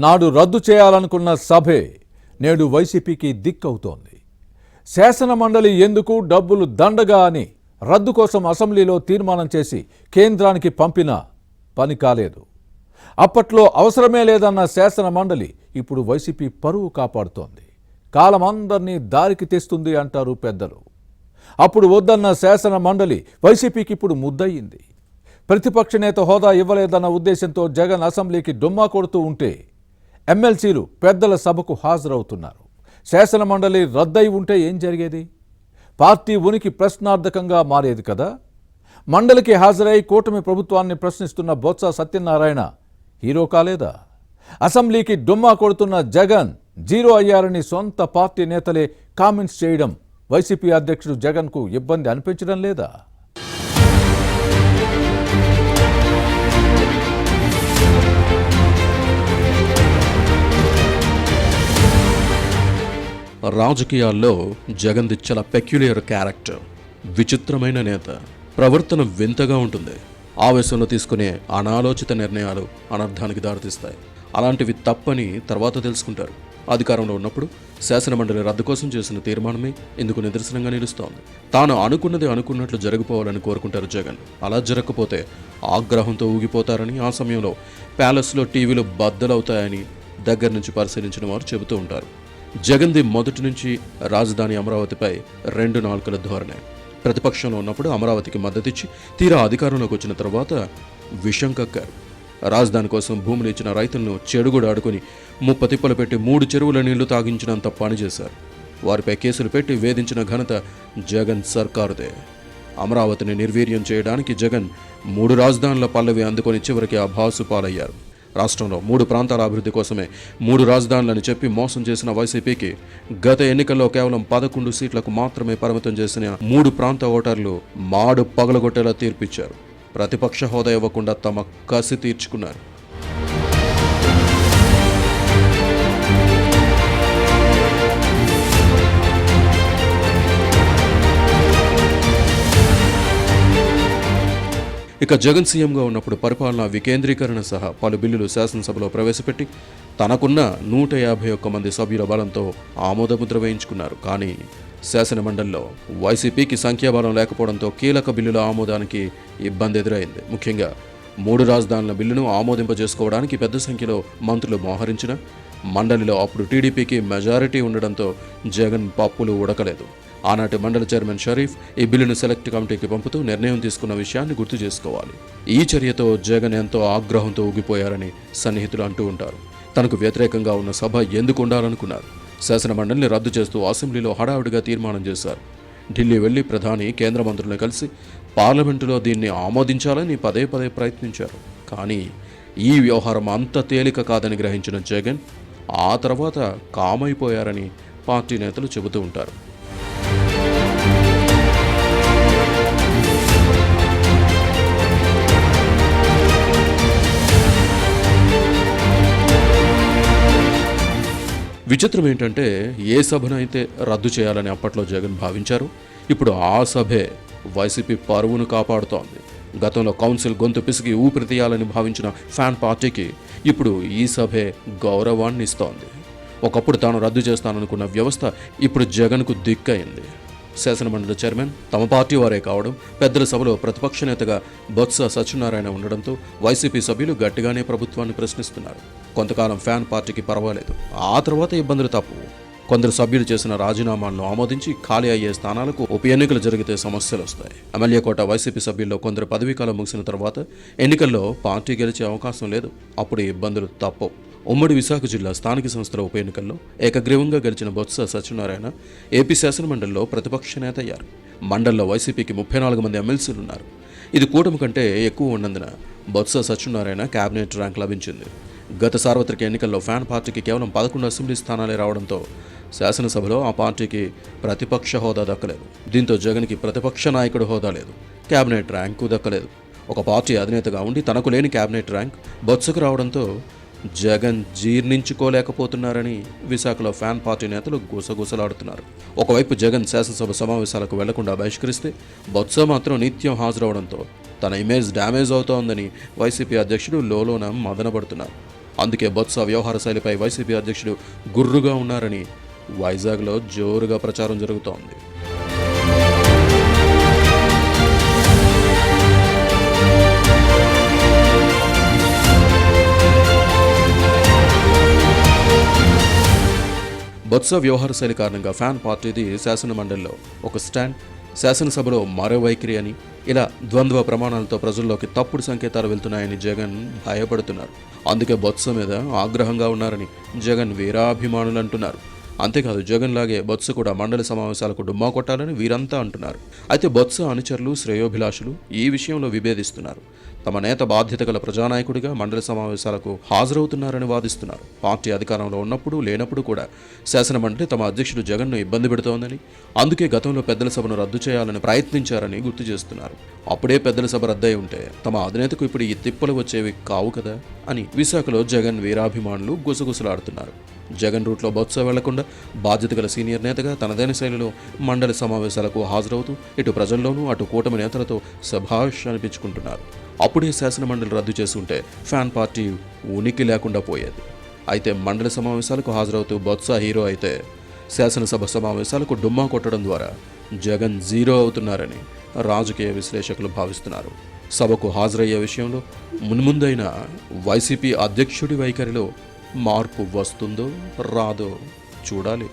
నాడు రద్దు చేయాలనుకున్న సభే నేడు వైసీపీకి దిక్కవుతోంది. శాసనమండలి ఎందుకు డబ్బులు దండగా అని రద్దు కోసం అసెంబ్లీలో తీర్మానం చేసి కేంద్రానికి పంపినా పని కాలేదు. అప్పట్లో అవసరమే లేదన్న శాసనమండలి ఇప్పుడు వైసీపీ పరువు కాపాడుతోంది. కాలం అందరినీ దారికి తెస్తుంది అంటారు పెద్దలు. అప్పుడు వద్దన్న శాసనమండలి వైసీపీకి ఇప్పుడు ముద్దయింది. ప్రతిపక్ష నేత హోదా ఇవ్వలేదన్న ఉద్దేశంతో జగన్ అసెంబ్లీకి డొమ్మా కొడుతూ ఉంటే ఎమ్మెల్సీలు పెద్దల సభకు హాజరవుతున్నారు. శాసనమండలి రద్దయి ఉంటే ఏం జరిగేది? పార్టీ ఉనికి ప్రశ్నార్థకంగా మారేది కదా. మండలికి హాజరై కూటమి ప్రభుత్వాన్ని ప్రశ్నిస్తున్న బొత్స సత్యనారాయణ హీరో కాలేదా? అసెంబ్లీకి డొమ్మా కొడుతున్న జగన్ జీరో అయ్యారని సొంత పార్టీ నేతలే కామెంట్స్ చేయడం వైసీపీ అధ్యక్షుడు జగన్కు ఇబ్బంది అనిపించడం లేదా? రాజకీయాల్లో జగన్ది చాలా పెక్యులియర్ క్యారెక్టర్. విచిత్రమైన నేత. ప్రవర్తన వింతగా ఉంటుంది. ఆవేశంలో తీసుకునే అనాలోచిత నిర్ణయాలు అనర్థానికి దారితీస్తాయి. అలాంటివి తప్పని తర్వాత తెలుసుకుంటారు. అధికారంలో ఉన్నప్పుడు శాసనమండలి రద్దు కోసం చేసిన తీర్మానమే ఇందుకు నిదర్శనంగా నిలుస్తోంది. తాను అనుకున్నది అనుకున్నట్లు జరిగిపోవాలని కోరుకుంటారు జగన్. అలా జరగకపోతే ఆగ్రహంతో ఊగిపోతారని, ఆ సమయంలో ప్యాలెస్లో టీవీలు బద్దలవుతాయని దగ్గర నుంచి పరిశీలించిన వారు చెబుతూ ఉంటారు. జగన్ది మొదటి నుంచి రాజధాని అమరావతిపై రెండు నాలుకల ధోరణే. ప్రతిపక్షంలో ఉన్నప్పుడు అమరావతికి మద్దతిచ్చి తీరా అధికారంలోకి వచ్చిన తర్వాత విషం కక్కారు. రాజధాని కోసం భూములు ఇచ్చిన రైతులను చెడుగుడు ఆడుకుని ముప్పతిప్పలు పెట్టి 3 చెరువుల నీళ్లు తాగించినంత పని చేశారు. వారిపై కేసులు పెట్టి వేధించిన ఘనత జగన్ సర్కారుదే. అమరావతిని నిర్వీర్యం చేయడానికి జగన్ 3 రాజధానుల పల్లవి అందుకొని చివరికి అభాసు పాలయ్యారు. రాష్ట్రంలో 3 ప్రాంతాల అభివృద్ధి కోసమే 3 రాజధానులని చెప్పి మోసం చేసిన వైసీపీకి గత ఎన్నికల్లో కేవలం 11 సీట్లకు మాత్రమే పరిమితం చేసిన 3 ప్రాంత ఓటర్లు మాడు పగలగొట్టేలా తీర్పిచ్చారు. ప్రతిపక్ష హోదా ఇవ్వకుండా తమ కసి తీర్చుకున్నారు. ఇక జగన్ సీఎంగా ఉన్నప్పుడు పరిపాలనా వికేంద్రీకరణ సహా పలు బిల్లులు శాసనసభలో ప్రవేశపెట్టి తనకున్న 151 మంది సభ్యుల బలంతో ఆమోదముద్ర వేయించుకున్నారు. కానీ శాసనమండలిలో వైసీపీకి సంఖ్యాబలం లేకపోవడంతో కీలక బిల్లుల ఆమోదానికి ఇబ్బంది ఎదురైంది. ముఖ్యంగా 3 రాజధానుల బిల్లును ఆమోదింపజేసుకోవడానికి పెద్ద సంఖ్యలో మంత్రులు మోహరించిన మండలిలో అప్పుడు టీడీపీకి మెజారిటీ ఉండడంతో జగన్ పప్పులు ఉడకలేదు. ఆనాటి మండలి చైర్మన్ షరీఫ్ ఈ బిల్లును సెలెక్ట్ కమిటీకి పంపుతూ నిర్ణయం తీసుకున్న విషయాన్ని గుర్తు చేసుకోవాలి. ఈ చర్యతో జగన్ ఎంతో ఆగ్రహంతో ఊగిపోయారని సన్నిహితులు అంటూ ఉంటారు. తనకు వ్యతిరేకంగా ఉన్న సభ ఎందుకు ఉండాలనుకున్నారు. శాసనమండలిని రద్దు చేస్తూ అసెంబ్లీలో హడావుడిగా తీర్మానం చేశారు. ఢిల్లీ వెళ్లి ప్రధాని, కేంద్ర మంత్రులను కలిసి పార్లమెంటులో దీన్ని ఆమోదించాలని పదే పదే ప్రయత్నించారు. కానీ ఈ వ్యవహారం అంత తేలిక కాదని గ్రహించిన జగన్ ఆ తర్వాత కామైపోయారని పార్టీ నేతలు చెబుతూ ఉంటారు. విచిత్రం ఏంటంటే ఏ సభనైతే రద్దు చేయాలని అప్పట్లో జగన్ భావించారు, ఇప్పుడు ఆ సభే వైసీపీ పరువును కాపాడుతోంది. గతంలో కౌన్సిల్ గొంతు పిసిగి ఊపిరి తీయాలని భావించిన ఫ్యాన్ పార్టీకి ఇప్పుడు ఈ సభే గౌరవాన్ని ఇస్తోంది. ఒకప్పుడు తాను రద్దు చేస్తాననుకున్న వ్యవస్థ ఇప్పుడు జగన్కు దిక్కయింది. శాసనమండలి చైర్మన్ తమ పార్టీ వారే కావడం, పెద్దల సభలో ప్రతిపక్ష నేతగా బొత్స సత్యనారాయణ ఉండడంతో వైసీపీ సభ్యులు గట్టిగానే ప్రభుత్వాన్ని ప్రశ్నిస్తున్నారు. కొంతకాలం ఫ్యాన్ పార్టీకి పర్వాలేదు, ఆ తర్వాత ఇబ్బందులు తప్పవు. కొందరు సభ్యులు చేసిన రాజీనామాలను ఆమోదించి ఖాళీ అయ్యే స్థానాలకు ఉప ఎన్నికలు జరిగితే సమస్యలు వస్తాయి. ఎమ్మెల్యే కోట వైసీపీ సభ్యుల్లో కొందరు పదవీకాలం ముగిసిన తర్వాత ఎన్నికల్లో పార్టీ గెలిచే అవకాశం లేదు. అప్పుడు ఇబ్బందులు తప్పవు. ఉమ్మడి విశాఖ జిల్లా స్థానిక సంస్థల ఉప ఎన్నికల్లో ఏకగ్రీవంగా గెలిచిన బొత్స సత్యనారాయణ ఏపీ శాసనమండలిలో ప్రతిపక్ష నేత అయ్యారు. మండలిలో వైసీపీకి 34 మంది ఎమ్మెల్సీలు ఉన్నారు. ఇది కూటమి కంటే ఎక్కువ ఉన్నందున బొత్స సత్యనారాయణ కేబినెట్ ర్యాంక్ లభించింది. గత సార్వత్రిక ఎన్నికల్లో ఫ్యాన్ పార్టీకి కేవలం 11 అసెంబ్లీ స్థానాలే రావడంతో శాసనసభలో ఆ పార్టీకి ప్రతిపక్ష హోదా దక్కలేదు. దీంతో జగన్కి ప్రతిపక్ష నాయకుడు హోదా లేదు, కేబినెట్ ర్యాంకు దక్కలేదు. ఒక పార్టీ అధినేతగా ఉండి తనకు లేని కేబినెట్ ర్యాంక్ బొత్సకు రావడంతో జగన్ జీర్ణించుకోలేకపోతున్నారని విశాఖలో ఫ్యాన్ పార్టీ నేతలు గుసగుసలాడుతున్నారు. ఒకవైపు జగన్ శాసనసభ సమావేశాలకు వెళ్లకుండా బహిష్కరిస్తే బొత్స మాత్రం నిత్యం హాజరవడంతో తన ఇమేజ్ డ్యామేజ్ అవుతోందని వైసీపీ అధ్యక్షుడు లోలోన మదనపడుతున్నారు. అందుకే బొత్స వ్యవహార శైలిపై వైసీపీ అధ్యక్షుడు గుర్రుగా ఉన్నారని వైజాగ్లో జోరుగా ప్రచారం జరుగుతోంది. బొత్స వ్యవహార శైలి కారణంగా ఫ్యాన్ పార్టీది శాసన మండలిలో ఒక స్టాండ్, శాసనసభలో మరో వైఖరి అని ఇలా ద్వంద్వ ప్రమాణాలతో ప్రజల్లోకి తప్పుడు సంకేతాలు వెళ్తున్నాయని జగన్ భయపడుతున్నారు. అందుకే బొత్స మీద ఆగ్రహంగా ఉన్నారని జగన్ వీరాభిమానులు అంటున్నారు. అంతేకాదు జగన్ లాగే బొత్స కూడా మండలి సమావేశాలకు డుమ్మా కొట్టాలని వీరంతా అంటున్నారు. అయితే బొత్స అనుచరులు, శ్రేయోభిలాషులు ఈ విషయంలో విభేదిస్తున్నారు. తమ నేత బాధ్యత గల ప్రజానాయకుడిగా మండలి సమావేశాలకు హాజరవుతున్నారని వాదిస్తున్నారు. పార్టీ అధికారంలో ఉన్నప్పుడు లేనప్పుడు కూడా శాసనమండలి తమ అధ్యక్షుడు జగన్ను ఇబ్బంది పెడుతోందని, అందుకే గతంలో పెద్దల సభను రద్దు చేయాలని ప్రయత్నించారని గుర్తు చేస్తున్నారు. అప్పుడే పెద్దల సభ రద్దయి ఉంటే తమ అధినేతకు ఇప్పుడు ఈ తిప్పలు వచ్చేవి కావు కదా అని విశాఖలో జగన్ వీరాభిమానులు గుసగుసలాడుతున్నారు. జగన్ రూట్లో బొత్స వెళ్లకుండా బాధ్యత గల సీనియర్ నేతగా తనదైన శైలిలో మండలి సమావేశాలకు హాజరవుతూ ఇటు ప్రజల్లోనూ అటు కూటమి నేతలతో శభాష్ అనిపించుకుంటున్నారు. అప్పుడే శాసనమండలి రద్దు చేసుంటే ఫ్యాన్ పార్టీ ఉనికి లేకుండా పోయేది. అయితే మండలి సమావేశాలకు హాజరవుతూ బొత్స హీరో అయితే శాసనసభ సమావేశాలకు డుమ్మా కొట్టడం ద్వారా జగన్ జీరో అవుతున్నారని రాజకీయ విశ్లేషకులు భావిస్తున్నారు. సభకు హాజరయ్యే విషయంలో మున్ముందైన వైసీపీ అధ్యక్షుడి వైఖరిలో మార్పు వస్తుందో రాదో చూడాలి.